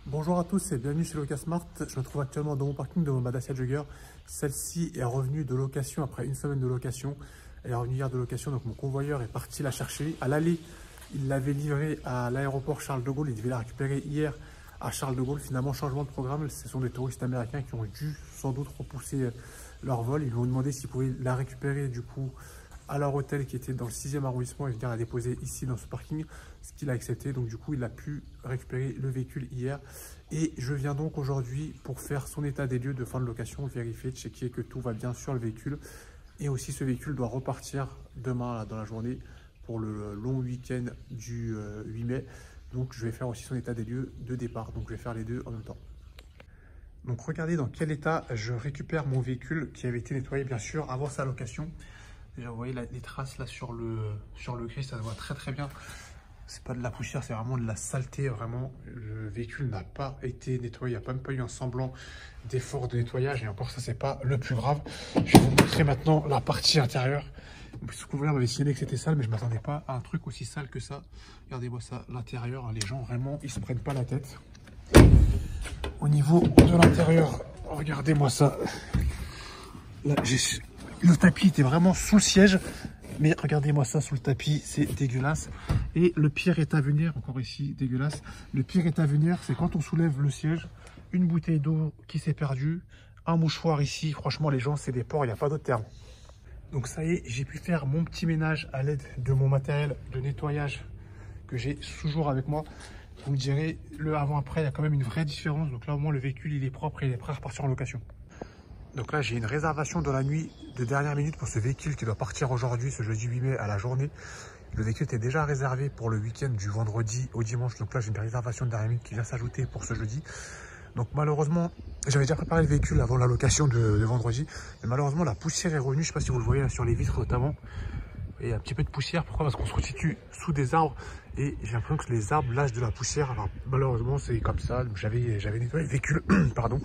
Bonjour à tous et bienvenue chez Locasmart. Je me trouve actuellement dans mon parking de mon Dacia Jogger. Celle-ci est revenue de location après une semaine de location. Elle est revenue hier de location, donc mon convoyeur est parti la chercher. À l'aller, il l'avait livrée à l'aéroport Charles de Gaulle. Il devait la récupérer hier à Charles de Gaulle. Finalement, changement de programme. Ce sont des touristes américains qui ont dû sans doute repousser leur vol. Ils lui ont demandé s'ils pouvaient la récupérer du coup à leur hôtel qui était dans le 6e arrondissement et venir la déposer ici dans ce parking, ce qu'il a accepté. Donc du coup il a pu récupérer le véhicule hier et je viens donc aujourd'hui pour faire son état des lieux de fin de location, vérifier, checker que tout va bien sur le véhicule. Et aussi ce véhicule doit repartir demain là, dans la journée pour le long week-end du 8 mai. Donc je vais faire aussi son état des lieux de départ, donc je vais faire les deux en même temps. Donc regardez dans quel état je récupère mon véhicule qui avait été nettoyé bien sûr avant sa location. Déjà vous voyez les traces là sur le gris, ça se voit très bien. C'est pas de la poussière, c'est vraiment de la saleté. Vraiment, le véhicule n'a pas été nettoyé, il n'y a même pas eu un semblant d'effort de nettoyage. Et encore ça, c'est pas le plus grave. Je vais vous montrer maintenant la partie intérieure. Ce couvert m'avait signalé que c'était sale, mais je ne m'attendais pas à un truc aussi sale que ça. Regardez-moi ça, l'intérieur. Les gens vraiment, ils se prennent pas la tête. Au niveau de l'intérieur, regardez-moi ça. Là, le tapis était vraiment sous le siège, mais regardez-moi ça sous le tapis, c'est dégueulasse. Et le pire est à venir, encore ici, dégueulasse. Le pire est à venir, c'est quand on soulève le siège, une bouteille d'eau qui s'est perdue, un mouchoir ici. Franchement, les gens, c'est des porcs, il n'y a pas d'autre terme. Donc ça y est, j'ai pu faire mon petit ménage à l'aide de mon matériel de nettoyage que j'ai toujours avec moi. Vous me direz, le avant-après, il y a quand même une vraie différence. Donc là, au moins, le véhicule, il est propre et il est prêt à repartir en location. Donc là, j'ai une réservation dans la nuit de dernière minute pour ce véhicule qui doit partir aujourd'hui, ce jeudi 8 mai à la journée. Le véhicule était déjà réservé pour le week-end du vendredi au dimanche. Donc là, j'ai une réservation de dernière minute qui vient s'ajouter pour ce jeudi. Donc malheureusement, j'avais déjà préparé le véhicule avant la location de vendredi. Mais malheureusement, la poussière est revenue. Je ne sais pas si vous le voyez là sur les vitres notamment. Et un petit peu de poussière. Pourquoi? Parce qu'on se situe sous des arbres. Et j'ai l'impression que les arbres lâchent de la poussière. Alors, malheureusement, c'est comme ça. J'avais nettoyé le véhicule, pardon.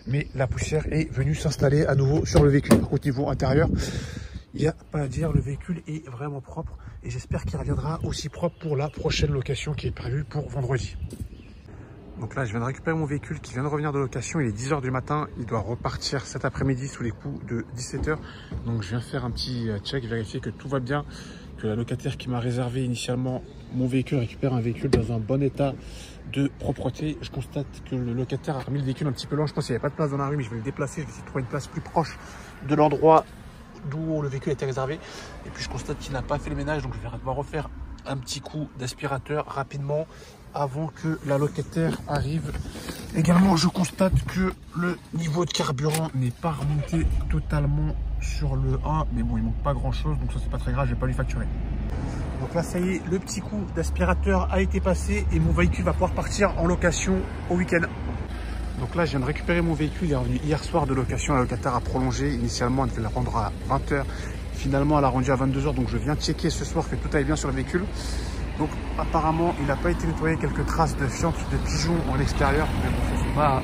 Mais la poussière est venue s'installer à nouveau sur le véhicule. Par contre, niveau intérieur, il n'y a pas à dire. Le véhicule est vraiment propre. Et j'espère qu'il reviendra aussi propre pour la prochaine location qui est prévue pour vendredi. Donc là, je viens de récupérer mon véhicule qui vient de revenir de location. Il est 10 h du matin. Il doit repartir cet après-midi sous les coups de 17 h. Donc, je viens faire un petit check, vérifier que tout va bien. Que la locataire qui m'a réservé initialement mon véhicule récupère un véhicule dans un bon état de propreté. Je constate que le locataire a remis le véhicule un petit peu loin. Je pense qu'il n'y avait pas de place dans la rue, mais je vais le déplacer. Je vais essayer de trouver une place plus proche de l'endroit d'où le véhicule a été réservé. Et puis, je constate qu'il n'a pas fait le ménage. Donc, je vais devoir refaire un petit coup d'aspirateur rapidement avant que la locataire arrive. Également, je constate que le niveau de carburant n'est pas remonté totalement sur le 1, mais bon, il manque pas grand chose, donc ça c'est pas très grave, je vais pas lui facturer. Donc là, ça y est, le petit coup d'aspirateur a été passé et mon véhicule va pouvoir partir en location au week-end. Donc là, je viens de récupérer mon véhicule, il est revenu hier soir de location, la locataire a prolongé. Initialement, elle devait la rendre à 20 h. Finalement, elle a rendu à 22 h, donc je viens checker ce soir que tout aille bien sur le véhicule. Donc apparemment, il n'a pas été nettoyé, quelques traces de fientes de pigeons en l'extérieur. Mais bon,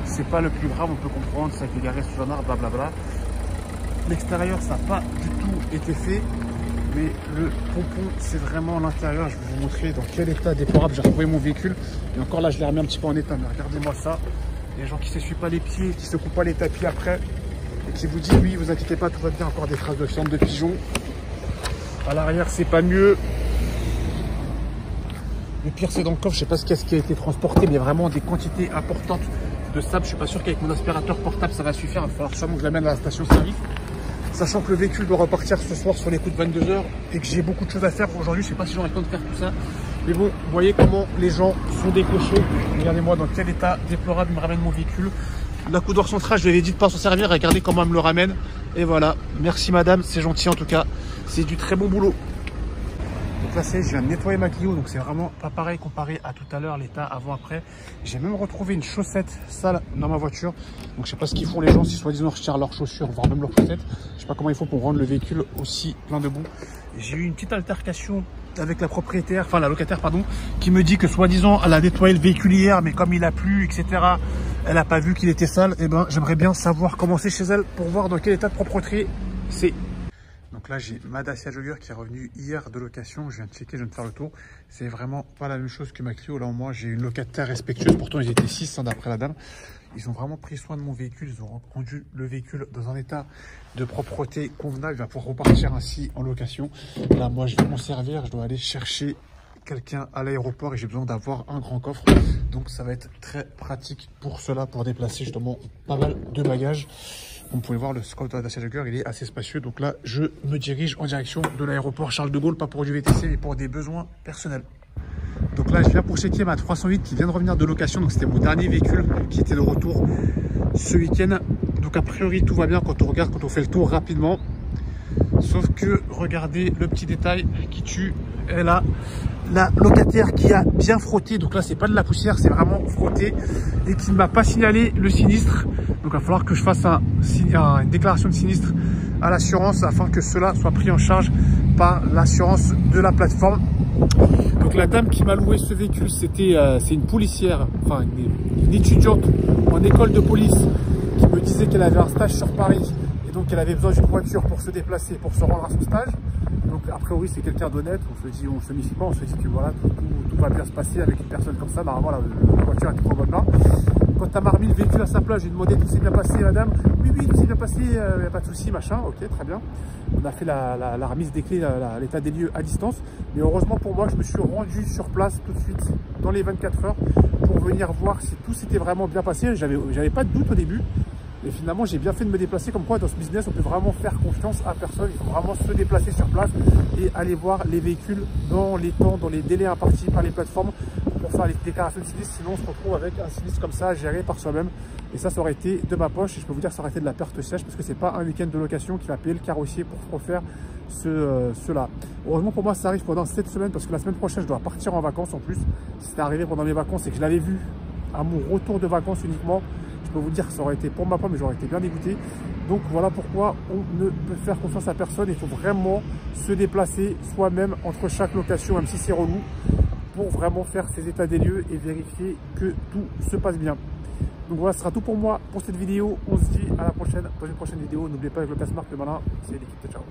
c'est pas le plus grave, on peut comprendre, ça a été garé sous un arbre, blablabla. L'extérieur, ça n'a pas du tout été fait. Mais le pompon, c'est vraiment l'intérieur. Je vais vous montrer dans quel état déplorable j'ai retrouvé mon véhicule. Et encore là, je l'ai remis un petit peu en état. Mais regardez-moi ça. Les gens qui ne s'essuient pas les pieds, qui ne secouent pas les tapis après. Et qui vous disent, oui, vous inquiétez pas, tout va bien. Encore des traces de fientes de pigeons. À l'arrière, c'est pas mieux. Le pire, c'est dans le coffre. Je sais pas ce qui a été transporté, mais il y a vraiment des quantités importantes de sable. Je suis pas sûr qu'avec mon aspirateur portable, ça va suffire. Il va falloir sûrement que je l'amène à la station-service. Sachant que le véhicule doit repartir ce soir sur les coups de 22 h et que j'ai beaucoup de choses à faire aujourd'hui. Je sais pas si j'aurai le temps de faire tout ça. Mais bon, vous voyez comment les gens sont décochés. Regardez-moi dans quel état déplorable il me ramène mon véhicule. La coudoir centrale, je lui avais dit de pas s'en servir. Regardez comment elle me le ramène. Et voilà. Merci madame, c'est gentil en tout cas. C'est du très bon boulot. Donc là, je viens de nettoyer ma Clio, donc c'est vraiment pas pareil comparé à tout à l'heure, l'état avant-après. J'ai même retrouvé une chaussette sale dans ma voiture. Donc je sais pas ce qu'ils font les gens, si soi-disant retirent leurs chaussures, voire même leurs chaussettes. Je sais pas comment ils font pour rendre le véhicule aussi plein de boue. J'ai eu une petite altercation avec la propriétaire, enfin la locataire, pardon, qui me dit que soi-disant elle a nettoyé le véhicule hier, mais comme il a plu, etc., elle n'a pas vu qu'il était sale. Et ben, j'aimerais bien savoir comment c'est chez elle pour voir dans quel état de propreté c'est. Donc là, j'ai ma Dacia Jogger qui est revenue hier de location. Je viens de checker, je viens de faire le tour. C'est vraiment pas la même chose que ma Clio. Là, au moins, j'ai une locataire respectueuse. Pourtant, ils étaient 600 d'après la dame. Ils ont vraiment pris soin de mon véhicule. Ils ont rendu le véhicule dans un état de propreté convenable. Il va pouvoir repartir ainsi en location. Là, moi, je vais m'en servir. Je dois aller chercher quelqu'un à l'aéroport et j'ai besoin d'avoir un grand coffre. Donc, ça va être très pratique pour cela, pour déplacer justement pas mal de bagages. Vous pouvez voir le Scout de la Dacia Jogger, il est assez spacieux. Donc là, je me dirige en direction de l'aéroport Charles de Gaulle, pas pour du VTC, mais pour des besoins personnels. Donc là, je viens pour checker ma 308 qui vient de revenir de location. Donc c'était mon dernier véhicule qui était de retour ce week-end. Donc a priori, tout va bien quand on regarde, quand on fait le tour rapidement. Sauf que, regardez le petit détail qui tue. Elle a la locataire qui a bien frotté. Donc là, c'est pas de la poussière, c'est vraiment frotté. Et qui ne m'a pas signalé le sinistre. Donc il va falloir que je fasse une déclaration de sinistre à l'assurance afin que cela soit pris en charge par l'assurance de la plateforme. Donc la dame qui m'a loué ce véhicule, c'est une policière, enfin une étudiante en école de police qui me disait qu'elle avait un stage sur Paris et donc elle avait besoin d'une voiture pour se déplacer, pour se rendre à son stage. Donc a priori c'est quelqu'un d'honnête, on se méfie pas, on se dit que voilà, tout va bien se passer avec une personne comme ça. Normalement la voiture est en bonne main. Quand elle m'a remis le véhicule à sa place, j'ai demandé tout s'est bien passé madame. Oui, tout s'est bien passé, il n'y a pas de souci, machin, ok, très bien. On a fait la remise des clés, l'état des lieux à distance. Mais heureusement pour moi, je me suis rendu sur place tout de suite, dans les 24 heures, pour venir voir si tout s'était vraiment bien passé. J'avais pas de doute au début. Et finalement, j'ai bien fait de me déplacer. Comme quoi, dans ce business, on peut vraiment faire confiance à personne. Il faut vraiment se déplacer sur place et aller voir les véhicules dans les temps, dans les délais impartis par les plateformes pour faire les déclarations de sinistre. Sinon, on se retrouve avec un sinistre comme ça, géré par soi-même. Et ça aurait été de ma poche. Et je peux vous dire que ça aurait été de la perte sèche parce que c'est pas un week-end de location qui va payer le carrossier pour refaire cela. Heureusement pour moi, ça arrive pendant cette semaine parce que la semaine prochaine, je dois partir en vacances en plus. Si c'était arrivé pendant mes vacances et que je l'avais vu à mon retour de vacances uniquement, je peux vous dire que ça aurait été pour ma part, mais j'aurais été bien dégoûté. Donc voilà pourquoi on ne peut faire confiance à personne. Il faut vraiment se déplacer soi-même entre chaque location, même si c'est relou, pour vraiment faire ses états des lieux et vérifier que tout se passe bien. Donc voilà, ce sera tout pour moi pour cette vidéo. On se dit à la prochaine, dans une prochaine vidéo. N'oubliez pas avec le Smart, le malin, c'est l'équipe. Ciao.